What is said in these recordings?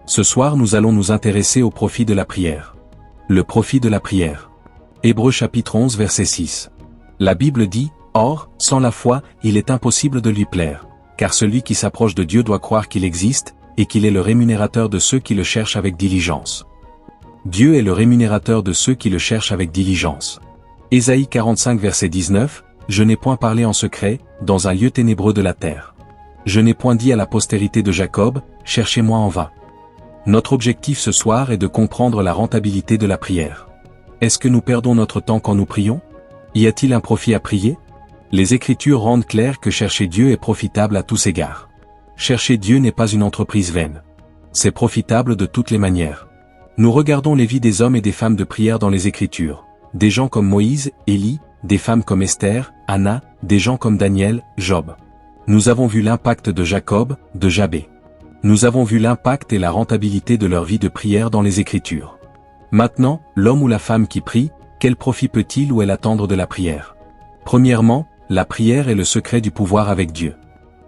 Ce soir nous allons nous intéresser au profit de la prière. Le profit de la prière. Hébreux chapitre 11 verset 6. La Bible dit, « Or, sans la foi, il est impossible de lui plaire, car celui qui s'approche de Dieu doit croire qu'il existe, et qu'il est le rémunérateur de ceux qui le cherchent avec diligence. » Dieu est le rémunérateur de ceux qui le cherchent avec diligence. Ésaïe 45 verset 19, « Je n'ai point parlé en secret, dans un lieu ténébreux de la terre. Je n'ai point dit à la postérité de Jacob, cherchez-moi en vain. » Notre objectif ce soir est de comprendre la rentabilité de la prière. Est-ce que nous perdons notre temps quand nous prions? Y a-t-il un profit à prier? Les Écritures rendent clair que chercher Dieu est profitable à tous égards. Chercher Dieu n'est pas une entreprise vaine. C'est profitable de toutes les manières. Nous regardons les vies des hommes et des femmes de prière dans les Écritures. Des gens comme Moïse, Élie, des femmes comme Esther, Anna, des gens comme Daniel, Job. Nous avons vu l'impact de Jacob, de Jabé. Nous avons vu l'impact et la rentabilité de leur vie de prière dans les Écritures. Maintenant, l'homme ou la femme qui prie, quel profit peut-il ou elle attendre de la prière? Premièrement, la prière est le secret du pouvoir avec Dieu.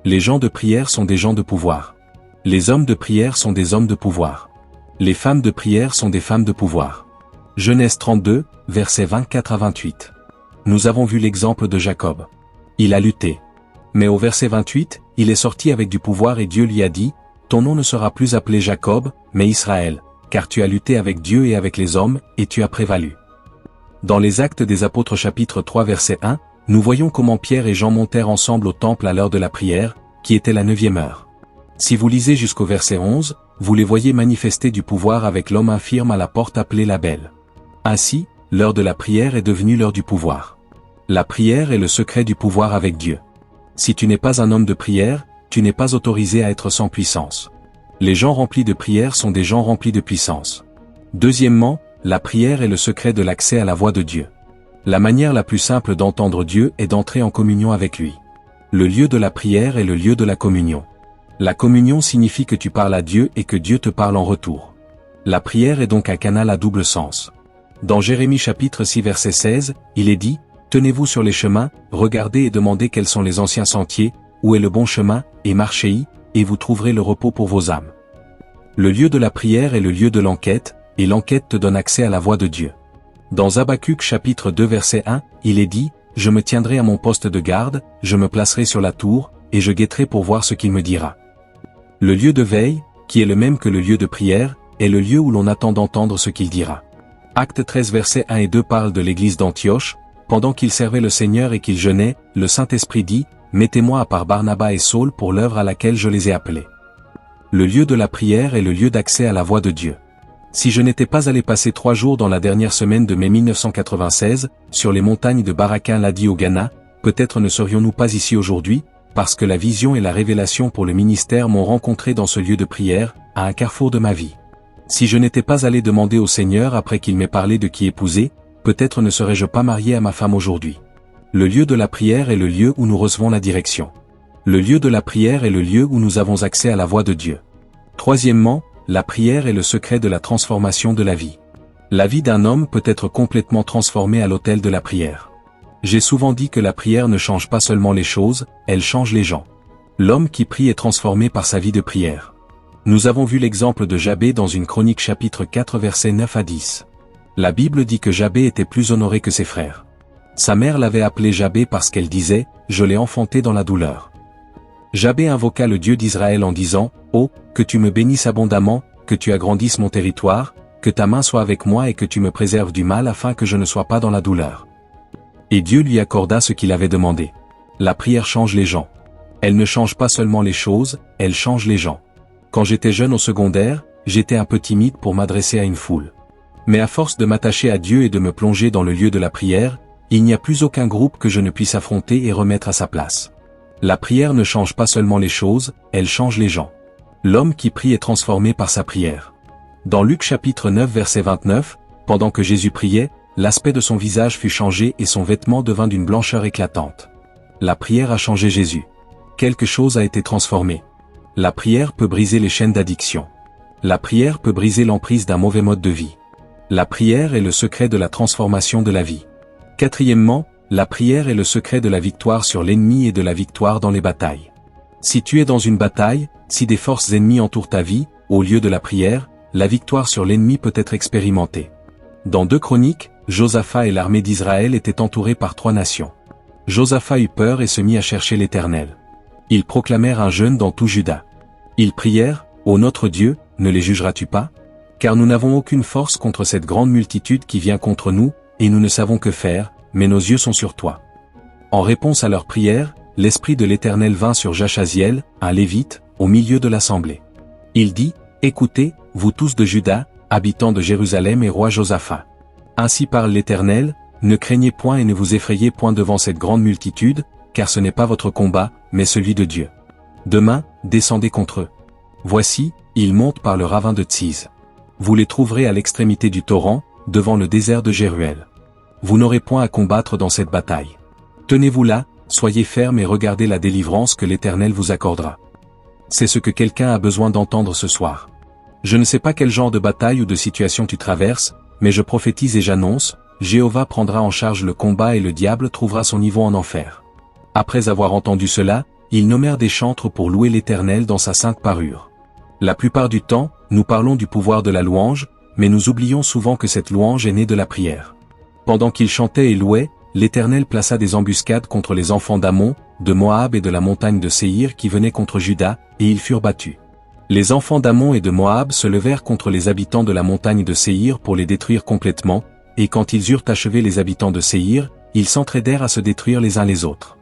Les gens de prière sont des gens de pouvoir. Les hommes de prière sont des hommes de pouvoir. Les femmes de prière sont des femmes de pouvoir. Genèse 32, versets 24 à 28. Nous avons vu l'exemple de Jacob. Il a lutté. Mais au verset 28, il est sorti avec du pouvoir et Dieu lui a dit, « Ton nom ne sera plus appelé Jacob, mais Israël, car tu as lutté avec Dieu et avec les hommes, et tu as prévalu. » Dans les Actes des Apôtres chapitre 3 verset 1, nous voyons comment Pierre et Jean montèrent ensemble au temple à l'heure de la prière, qui était la 9e heure. Si vous lisez jusqu'au verset 11, vous les voyez manifester du pouvoir avec l'homme infirme à la porte appelé la Belle. Ainsi, l'heure de la prière est devenue l'heure du pouvoir. La prière est le secret du pouvoir avec Dieu. Si tu n'es pas un homme de prière, tu n'es pas autorisé à être sans puissance. Les gens remplis de prière sont des gens remplis de puissance. Deuxièmement, la prière est le secret de l'accès à la voix de Dieu. La manière la plus simple d'entendre Dieu est d'entrer en communion avec lui. Le lieu de la prière est le lieu de la communion. La communion signifie que tu parles à Dieu et que Dieu te parle en retour. La prière est donc un canal à double sens. Dans Jérémie chapitre 6 verset 16, il est dit, « Tenez-vous sur les chemins, regardez et demandez quels sont les anciens sentiers, où est le bon chemin, et marchez-y, et vous trouverez le repos pour vos âmes. » Le lieu de la prière est le lieu de l'enquête, et l'enquête te donne accès à la voix de Dieu. Dans Habacuc chapitre 2 verset 1, il est dit, « Je me tiendrai à mon poste de garde, je me placerai sur la tour, et je guetterai pour voir ce qu'il me dira. » Le lieu de veille, qui est le même que le lieu de prière, est le lieu où l'on attend d'entendre ce qu'il dira. Acte 13 versets 1 et 2 parle de l'église d'Antioche. Pendant qu'ils servaient le Seigneur et qu'ils jeûnaient, le Saint-Esprit dit, « Mettez-moi à part Barnabas et Saul pour l'œuvre à laquelle je les ai appelés. » Le lieu de la prière est le lieu d'accès à la voix de Dieu. Si je n'étais pas allé passer 3 jours dans la dernière semaine de mai 1996, sur les montagnes de Barakin Ladi au Ghana, peut-être ne serions-nous pas ici aujourd'hui, parce que la vision et la révélation pour le ministère m'ont rencontré dans ce lieu de prière, à un carrefour de ma vie. Si je n'étais pas allé demander au Seigneur après qu'il m'ait parlé de qui épouser, peut-être ne serais-je pas marié à ma femme aujourd'hui. Le lieu de la prière est le lieu où nous recevons la direction. Le lieu de la prière est le lieu où nous avons accès à la voix de Dieu. Troisièmement, la prière est le secret de la transformation de la vie. La vie d'un homme peut être complètement transformée à l'autel de la prière. J'ai souvent dit que la prière ne change pas seulement les choses, elle change les gens. L'homme qui prie est transformé par sa vie de prière. Nous avons vu l'exemple de Jabé dans une chronique chapitre 4 versets 9 à 10. La Bible dit que Jabé était plus honoré que ses frères. Sa mère l'avait appelé Jabé parce qu'elle disait, « Je l'ai enfanté dans la douleur. » Jabé invoqua le Dieu d'Israël en disant, « Oh, que tu me bénisses abondamment, que tu agrandisses mon territoire, que ta main soit avec moi et que tu me préserves du mal afin que je ne sois pas dans la douleur. » Et Dieu lui accorda ce qu'il avait demandé. La prière change les gens. Elle ne change pas seulement les choses, elle change les gens. Quand j'étais jeune au secondaire, j'étais un peu timide pour m'adresser à une foule. Mais à force de m'attacher à Dieu et de me plonger dans le lieu de la prière, il n'y a plus aucun groupe que je ne puisse affronter et remettre à sa place. La prière ne change pas seulement les choses, elle change les gens. L'homme qui prie est transformé par sa prière. Dans Luc chapitre 9 verset 29, pendant que Jésus priait, l'aspect de son visage fut changé et son vêtement devint d'une blancheur éclatante. La prière a changé Jésus. Quelque chose a été transformé. La prière peut briser les chaînes d'addiction. La prière peut briser l'emprise d'un mauvais mode de vie. La prière est le secret de la transformation de la vie. Quatrièmement, la prière est le secret de la victoire sur l'ennemi et de la victoire dans les batailles. Si tu es dans une bataille, si des forces ennemies entourent ta vie, au lieu de la prière, la victoire sur l'ennemi peut être expérimentée. Dans 2 Chroniques, Josaphat et l'armée d'Israël étaient entourés par 3 nations. Josaphat eut peur et se mit à chercher l'Éternel. Ils proclamèrent un jeûne dans tout Juda. Ils prièrent, « Ô notre Dieu, ne les jugeras-tu pas? Car nous n'avons aucune force contre cette grande multitude qui vient contre nous, et nous ne savons que faire, mais nos yeux sont sur toi. » En réponse à leur prière, l'Esprit de l'Éternel vint sur Jachaziel, un Lévite, au milieu de l'assemblée. Il dit, « Écoutez, vous tous de Juda, habitants de Jérusalem et roi Josaphat. Ainsi parle l'Éternel, ne craignez point et ne vous effrayez point devant cette grande multitude, car ce n'est pas votre combat, mais celui de Dieu. Demain, descendez contre eux. Voici, ils montent par le ravin de Tsiz. Vous les trouverez à l'extrémité du torrent, devant le désert de Jéruel. Vous n'aurez point à combattre dans cette bataille. Tenez-vous là, soyez fermes et regardez la délivrance que l'Éternel vous accordera. » C'est ce que quelqu'un a besoin d'entendre ce soir. Je ne sais pas quel genre de bataille ou de situation tu traverses, mais je prophétise et j'annonce, Jéhovah prendra en charge le combat et le diable trouvera son niveau en enfer. Après avoir entendu cela, ils nommèrent des chantres pour louer l'Éternel dans sa sainte parure. La plupart du temps, nous parlons du pouvoir de la louange, mais nous oublions souvent que cette louange est née de la prière. Pendant qu'ils chantaient et louaient, l'Éternel plaça des embuscades contre les enfants d'Ammon, de Moab et de la montagne de Séhir qui venaient contre Juda, et ils furent battus. Les enfants d'Ammon et de Moab se levèrent contre les habitants de la montagne de Séhir pour les détruire complètement, et quand ils eurent achevé les habitants de Séhir, ils s'entraidèrent à se détruire les uns les autres.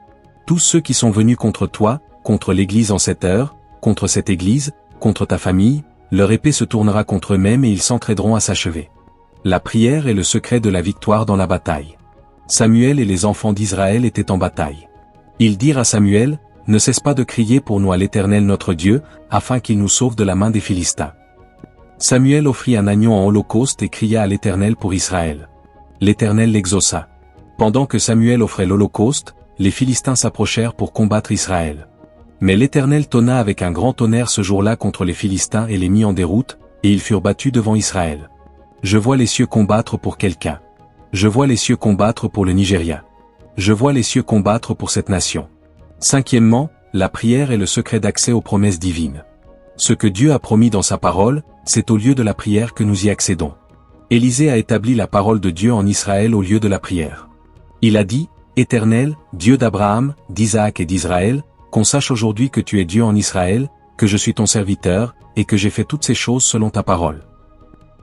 Tous ceux qui sont venus contre toi, contre l'Église en cette heure, contre cette Église, contre ta famille, leur épée se tournera contre eux-mêmes et ils s'entraideront à s'achever. La prière est le secret de la victoire dans la bataille. Samuel et les enfants d'Israël étaient en bataille. Ils dirent à Samuel, « Ne cesse pas de crier pour nous à l'Éternel notre Dieu, afin qu'il nous sauve de la main des Philistins. » Samuel offrit un agneau en holocauste et cria à l'Éternel pour Israël. L'Éternel l'exauça. Pendant que Samuel offrait l'holocauste, les Philistins s'approchèrent pour combattre Israël. Mais l'Éternel tonna avec un grand tonnerre ce jour-là contre les Philistins et les mit en déroute, et ils furent battus devant Israël. Je vois les cieux combattre pour quelqu'un. Je vois les cieux combattre pour le Nigeria. Je vois les cieux combattre pour cette nation. Cinquièmement, la prière est le secret d'accès aux promesses divines. Ce que Dieu a promis dans sa parole, c'est au lieu de la prière que nous y accédons. Élisée a établi la parole de Dieu en Israël au lieu de la prière. Il a dit, « Éternel, Dieu d'Abraham, d'Isaac et d'Israël, qu'on sache aujourd'hui que tu es Dieu en Israël, que je suis ton serviteur, et que j'ai fait toutes ces choses selon ta parole.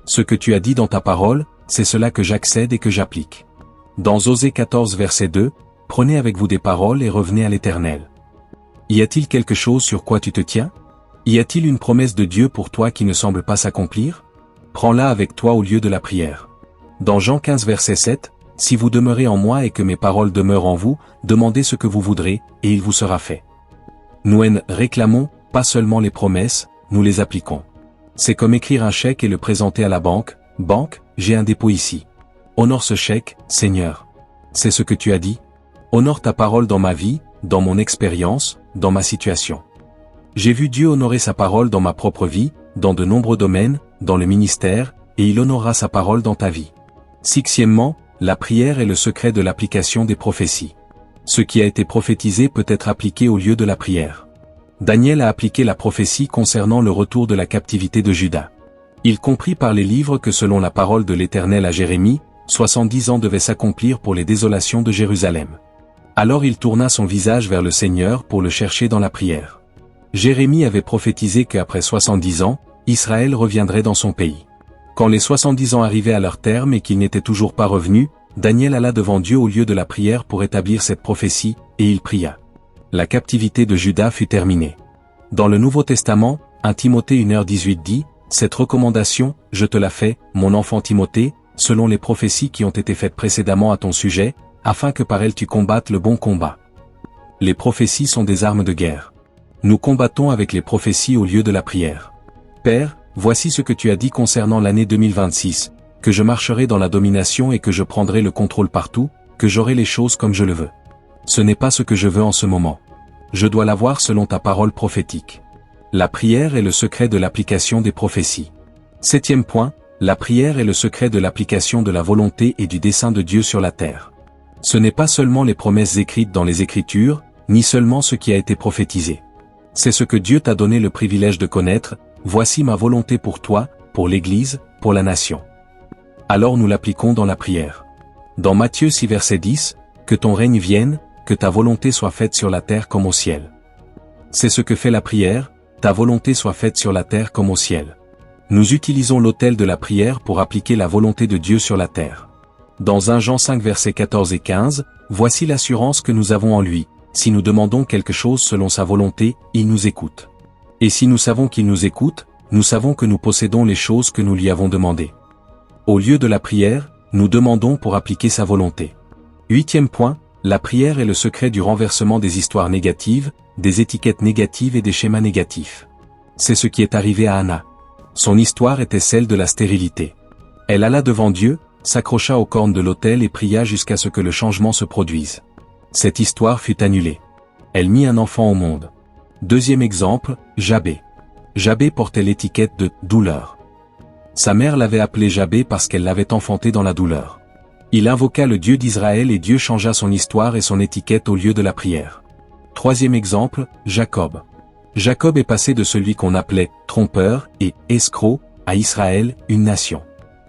Ce que tu as dit dans ta parole, c'est cela que j'accède et que j'applique. » Dans Osée 14 verset 2, « Prenez avec vous des paroles et revenez à l'Éternel. » Y a-t-il quelque chose sur quoi tu te tiens? Y a-t-il une promesse de Dieu pour toi qui ne semble pas s'accomplir? Prends-la avec toi au lieu de la prière. Dans Jean 15 verset 7, « Si vous demeurez en moi et que mes paroles demeurent en vous, demandez ce que vous voudrez, et il vous sera fait. » Nous réclamons, pas seulement les promesses, nous les appliquons. C'est comme écrire un chèque et le présenter à la banque, « Banque, j'ai un dépôt ici. Honore ce chèque, Seigneur. » C'est ce que tu as dit. Honore ta parole dans ma vie, dans mon expérience, dans ma situation. J'ai vu Dieu honorer sa parole dans ma propre vie, dans de nombreux domaines, dans le ministère, et il honorera sa parole dans ta vie. Sixièmement, la prière est le secret de l'application des prophéties. Ce qui a été prophétisé peut être appliqué au lieu de la prière. Daniel a appliqué la prophétie concernant le retour de la captivité de Juda. Il comprit par les livres que selon la parole de l'Éternel à Jérémie, 70 ans devaient s'accomplir pour les désolations de Jérusalem. Alors il tourna son visage vers le Seigneur pour le chercher dans la prière. Jérémie avait prophétisé qu'après 70 ans, Israël reviendrait dans son pays. Quand les 70 ans arrivaient à leur terme et qu'ils n'étaient toujours pas revenus, Daniel alla devant Dieu au lieu de la prière pour établir cette prophétie, et il pria. La captivité de Juda fut terminée. Dans le Nouveau Testament, 1 Timothée 1h18 dit, « Cette recommandation, je te la fais, mon enfant Timothée, selon les prophéties qui ont été faites précédemment à ton sujet, afin que par elles tu combattes le bon combat. » Les prophéties sont des armes de guerre. Nous combattons avec les prophéties au lieu de la prière. Père, voici ce que tu as dit concernant l'année 2026, que je marcherai dans la domination et que je prendrai le contrôle partout, que j'aurai les choses comme je le veux. Ce n'est pas ce que je veux en ce moment. Je dois l'avoir selon ta parole prophétique. La prière est le secret de l'application des prophéties. Septième point, la prière est le secret de l'application de la volonté et du dessein de Dieu sur la terre. Ce n'est pas seulement les promesses écrites dans les Écritures, ni seulement ce qui a été prophétisé. C'est ce que Dieu t'a donné le privilège de connaître, voici ma volonté pour toi, pour l'Église, pour la nation. Alors nous l'appliquons dans la prière. Dans Matthieu 6 verset 10, que ton règne vienne, que ta volonté soit faite sur la terre comme au ciel. C'est ce que fait la prière, ta volonté soit faite sur la terre comme au ciel. Nous utilisons l'autel de la prière pour appliquer la volonté de Dieu sur la terre. Dans 1 Jean 5 versets 14 et 15, voici l'assurance que nous avons en lui, si nous demandons quelque chose selon sa volonté, il nous écoute. Et si nous savons qu'il nous écoute, nous savons que nous possédons les choses que nous lui avons demandées. Au lieu de la prière, nous demandons pour appliquer sa volonté. 8e point, la prière est le secret du renversement des histoires négatives, des étiquettes négatives et des schémas négatifs. C'est ce qui est arrivé à Anna. Son histoire était celle de la stérilité. Elle alla devant Dieu, s'accrocha aux cornes de l'autel et pria jusqu'à ce que le changement se produise. Cette histoire fut annulée. Elle mit un enfant au monde. 2e exemple, Jabé. Jabé portait l'étiquette de « douleur ». Sa mère l'avait appelé Jabé parce qu'elle l'avait enfanté dans la douleur. Il invoqua le Dieu d'Israël et Dieu changea son histoire et son étiquette au lieu de la prière. 3e exemple, Jacob. Jacob est passé de celui qu'on appelait « trompeur » et « escroc » à Israël, une nation.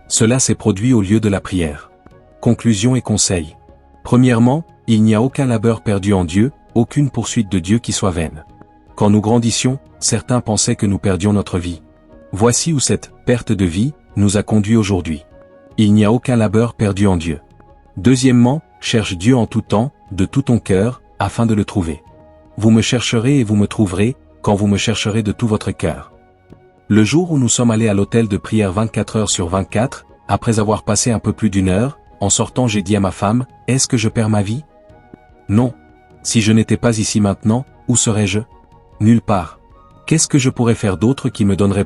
Cela s'est produit au lieu de la prière. Conclusion et conseil. Premièrement, il n'y a aucun labeur perdu en Dieu, aucune poursuite de Dieu qui soit vaine. Quand nous grandissions, certains pensaient que nous perdions notre vie. Voici où cette perte de vie nous a conduits aujourd'hui. Il n'y a aucun labeur perdu en Dieu. Deuxièmement, cherche Dieu en tout temps, de tout ton cœur, afin de le trouver. Vous me chercherez et vous me trouverez, quand vous me chercherez de tout votre cœur. Le jour où nous sommes allés à l'hôtel de prière 24 heures sur 24, après avoir passé un peu plus d'1 heure, en sortant j'ai dit à ma femme, « Est-ce que je perds ma vie ?» Non. Si je n'étais pas ici maintenant, où serais-je ? Nulle part. Qu'est-ce que je pourrais faire d'autre qui me donnerait